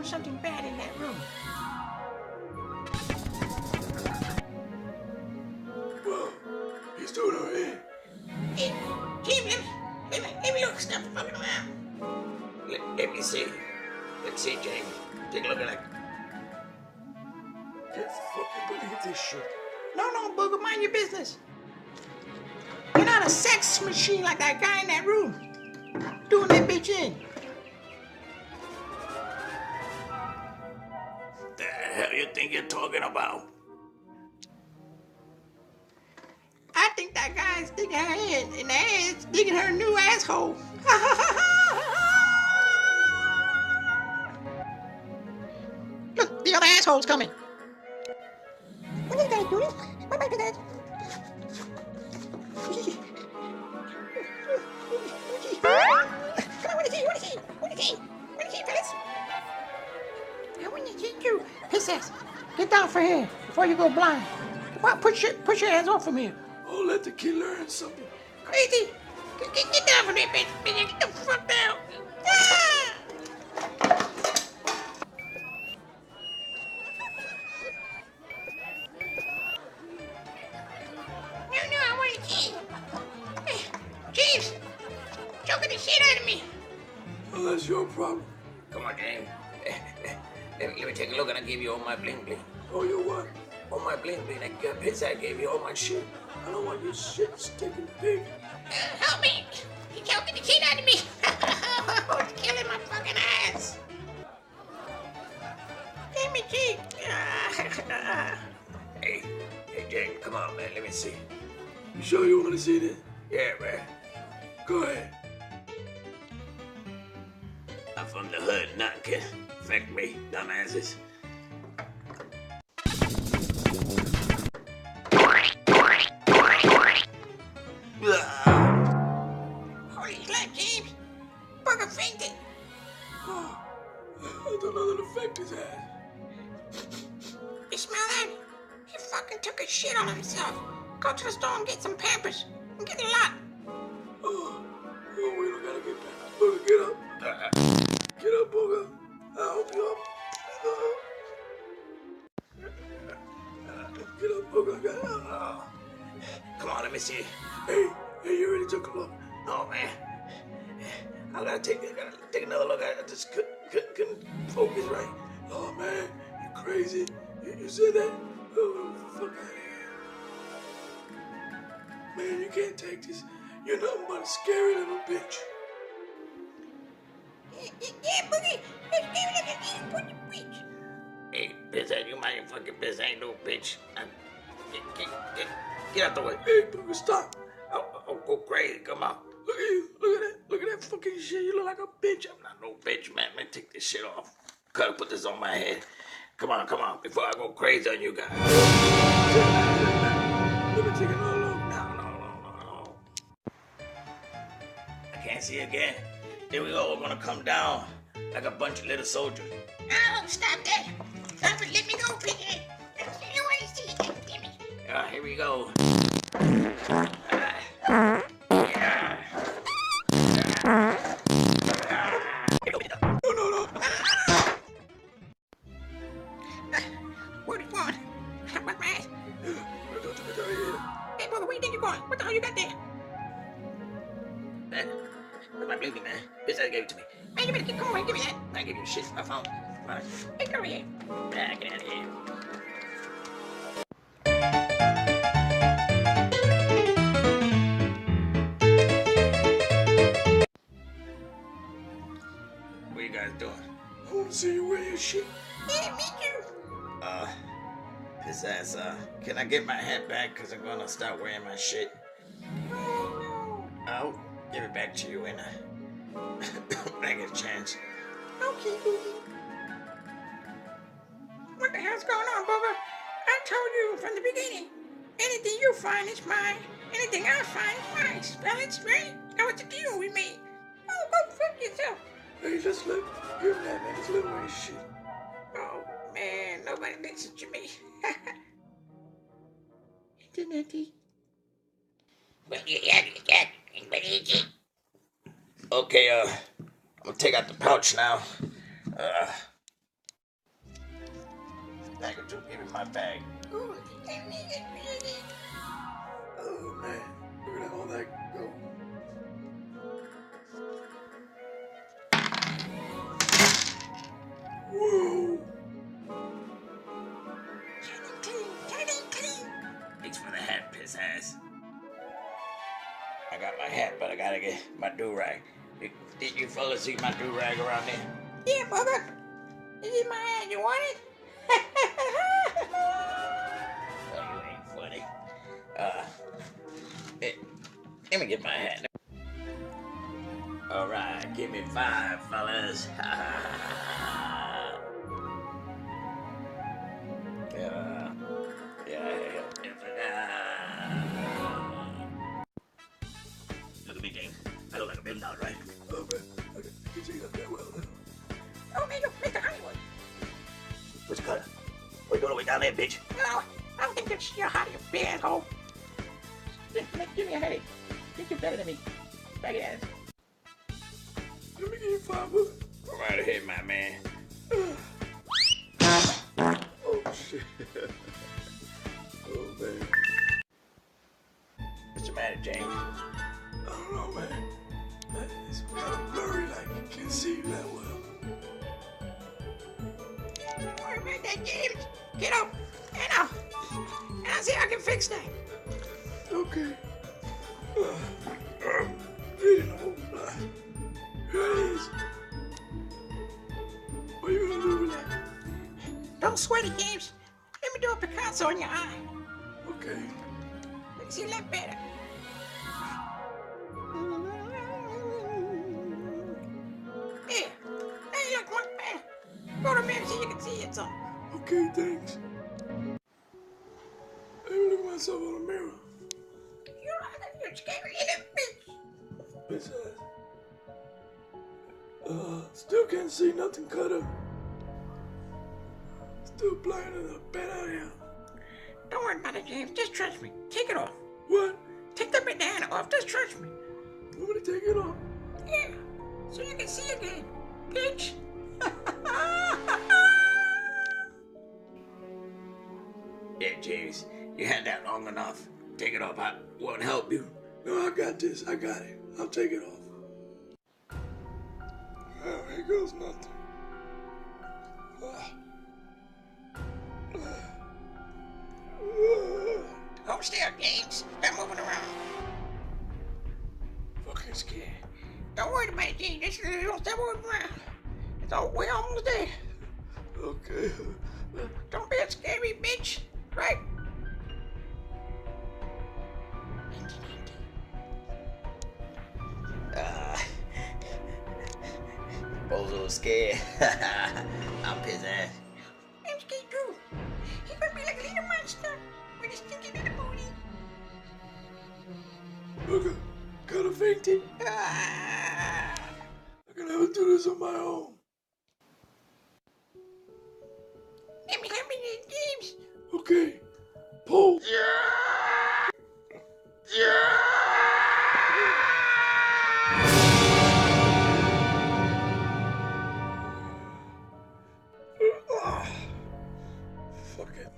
was something bad in that room. Well, he's doing all right. Hey, Jim, let me look. Stop fucking around. Let me see. Let me see, James. Take a look at that. Can't fucking believe this shit. No, Booger, mind your business. You're not a sex machine like that guy in that room. Doing that bitch in. The hell you think you're talking about? I think that guy's digging her in the ass, digging her new asshole. Look, the other asshole's coming. What are you guys doing? What am I doing? Come on, what is he, fellas? I want to see you. Piss ass. Get down from here before you go blind. Push your hands off from here. Oh, let the kid learn something. Crazy. Get down from there, bitch. Get the fuck down. Ah! No, I want to see. Jeeves, choking the shit out of me. Well, that's your problem. Come on, James. Let me take a look and I'll give you all my bling bling. Oh, you what? All my bling bling. That piss I gave you all my shit. I don't want your shit sticking big. Help me. He's choking the shit out of me. It's killing my fucking ass. Give me cheek. Hey, James, come on, man. Let me see. You sure you want to see this? Yeah, man. Go ahead. I'm from the hood. Nothing can affect me, dumbasses. Holy crap, James. Bugger fainted. Oh, I don't know that affect his ass. You smell that? He fucking took a shit on himself. Go to the store and get some Pampers. I'm getting a lot. Oh, we don't gotta get back. Booger, get up. Get up, Booger. I'll help you up. Get up, Booger. Get up. Come on, let me see. Hey, you already took a look. Oh, man. I gotta take another look. I just couldn't focus right. Oh, man, you crazy. You said that? Oh, fuck out of here. Man, you can't take this. You're nothing but a scary little bitch. Yeah, Boogie. Let's give it a put the bitch. Hey, bitch, you mind your fucking bitch? I ain't no bitch. Get out the way. Hey, Booger, stop. I'll go crazy. Come on. Look at you. Look at that. Look at that fucking shit. You look like a bitch. I'm not no bitch, man. Man, take this shit off. Gotta put this on my head. Come on. Before I go crazy on you guys. Let me take another look. No. I can't see again. Here we go. We're gonna come down like a bunch of little soldiers. Oh, stop that. Stop it. Let me go, Piggy. You want to see that, Jimmy? Here we go. No. What do you want? What's my ass? Hey, brother, where you think you're going? What the hell you got there? Man, where's my blinky, man? Bitch, I gave it to me. Man, you better get going. Give me that. I give you the shit I found. All right. Hey, come here. Get out of here. What you guys doing? I want to see you wear your shit. Yeah, me too. Piss ass, can I get my hat back? Cause I'm gonna start wearing my shit. Oh, I'll give it back to you when I get a chance. no. Okay, Boogie. What the hell's going on, Booger? I told you from the beginning. Anything you find is mine. Anything I find is mine. Spell it straight. Know what the deal we made. Oh, go fuck yourself. Hey, just give him that, man. Just let him wear his shit. Oh, man. Nobody listens to me. Internet-y. Okay, I'm gonna take out the pouch now. Bag of two, give me my bag. Oh man, look at all that go. Whoa! Thanks for the hat, piss ass. I got my hat, but I gotta get my do-rag. Did you fellas see my do-rag around there? Yeah, Bubba. This is my hand. You want it? Oh, you ain't funny. Let me get my hat. All right, give me 5, fellas. Look at me, James. I look like $1 million, right? Oh man, I can see that that well now. Oh, Mr. Hollywood. Which cutter? What you doing way down there, bitch? No, I don't think that's your hot, you big asshole. Give me a headache. Think you're better than me. Faggot ass. Let me give you 5 bucks. Go right ahead, my man. Oh shit. Oh man. What's the matter, James? I don't know, man. It's kind of blurry, like you can't see that well. Don't worry about that, James. Get up. And I'll see how I can fix that. Okay. Reading a whole lot. Here it is. What are you gonna do with that? Don't sweat it, James. Let me do a Picasso in your eye. Okay. Let me see a lot better. There. Now you look much better. Go to mirror so you can see it some. Okay, thanks. Let me look at myself in the mirror. You're scary little bitch. Besides, still can't see nothing cut up. Still blind as a bat out here. Don't worry about it, James. Just trust me. Take it off. What? Take the banana off. Just trust me. You want me to take it off? Yeah. So you can see again. Bitch. Yeah, James, you had that long enough. Take it off. I won't help you. No, I got this. I got it. I'll take it off. Oh, here goes nothing. Hold still, James. Stop moving around. Fucking scared. Don't worry about it, James. Just don't stop moving around. It's all we're almost there. Okay. Don't be a scary bitch. Right? Bozo was scared. I'm pissed ass. I'm scared too. He's gonna be like a little monster with his stinky little booty. Okay. Kinda fainted. Ah. I can never do this on my own. Let me help you, James. Okay. Pull. Fuck it.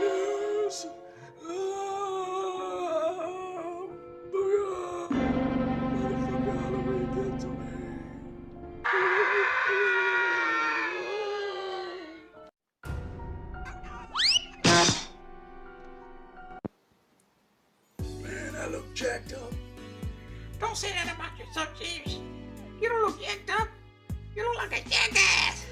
Yes. Booyah. Motherfucker, Halloween did to me. Man, I look jacked up. Don't say that about yourself, James. You don't look yacked up. You look like a jackass.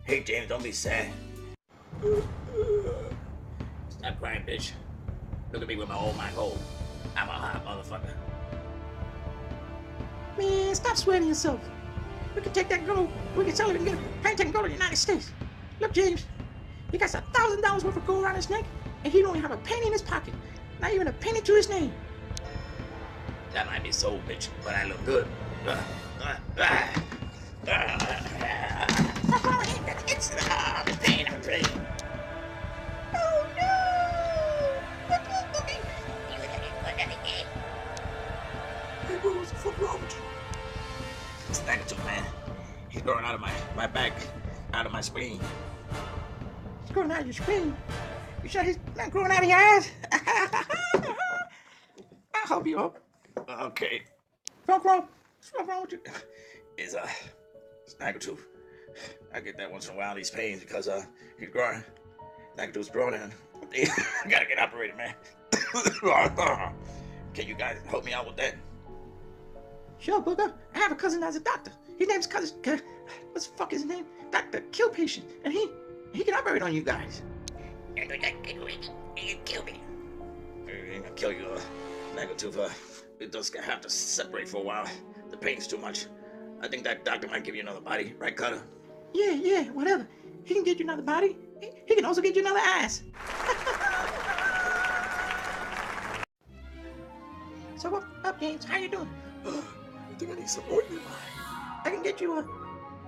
Hey, James, don't be sad. Stop crying, bitch. Look at me with my old mic hold. I'm a hot motherfucker. Man, stop sweating yourself. We can take that gold. We can sell it and get a painting gold in the United States. Look, James. He got $1,000 worth of gold around his neck, and he don't even have a penny in his pocket. Not even a penny to his name. That might be so, bitch, but I look good. What's wrong with him? It's I'm in pain, I'm in pain. Oh no! Look, look, look. You look at it again. spleen. It's growing out of your screen. You sure he's not growing out of your ass? I'll help you up. Okay. Don't grow. What's wrong with you? It's Snaggletooth. I get that once in a while, these pains, because he's growing. Snaggletooth's growing in. I gotta get operated, man. Can you guys help me out with that? Sure, Booger. I have a cousin that's a doctor. His name's cousin. What's the fuck is his name? Dr. Kill Patient. And he can operate on you guys. He can kill me. He ain't gonna kill you, Snaggletooth. It does have to separate for a while. The pain's too much. I think that doctor might give you another body, right, Cutter? Yeah, whatever. He can get you another body. He can also get you another ass. So what's up, James? How you doing? I think I need some ointment. I can get you a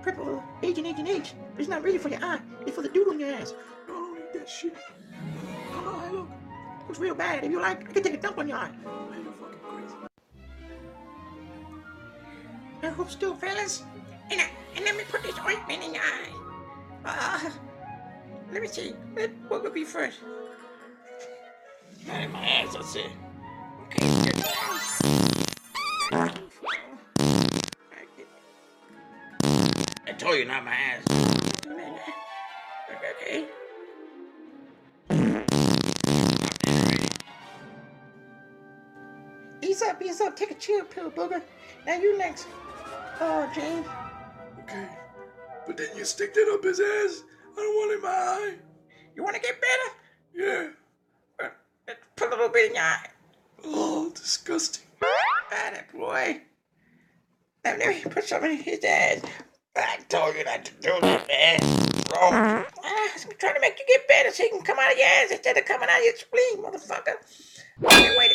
purple Agent H. But it's not really for your eye. It's for the doodle in your ass. I don't need that shit. How do I look? Looks real bad. If you like, I can take a dump on your eye. Man, you're fucking crazy. I hope still, fellas. And let me put this ointment in your eye. Let me see. What would be first? Not in my ass, that's it. Okay. I told you, not my ass. Okay. Ease up. Take a chill pill, Booger. Now you next. Oh, James. Okay. But then you stick that up his ass. I don't want it in my eye. You want to get better? Yeah. Put a little bit in your eye. Oh, disgusting. That boy. Now let me put something in his ass. I told you not to do that, man. Wrong. I'm trying to make you get better so you can come out of your ass instead of coming out of your spleen, motherfucker. Wait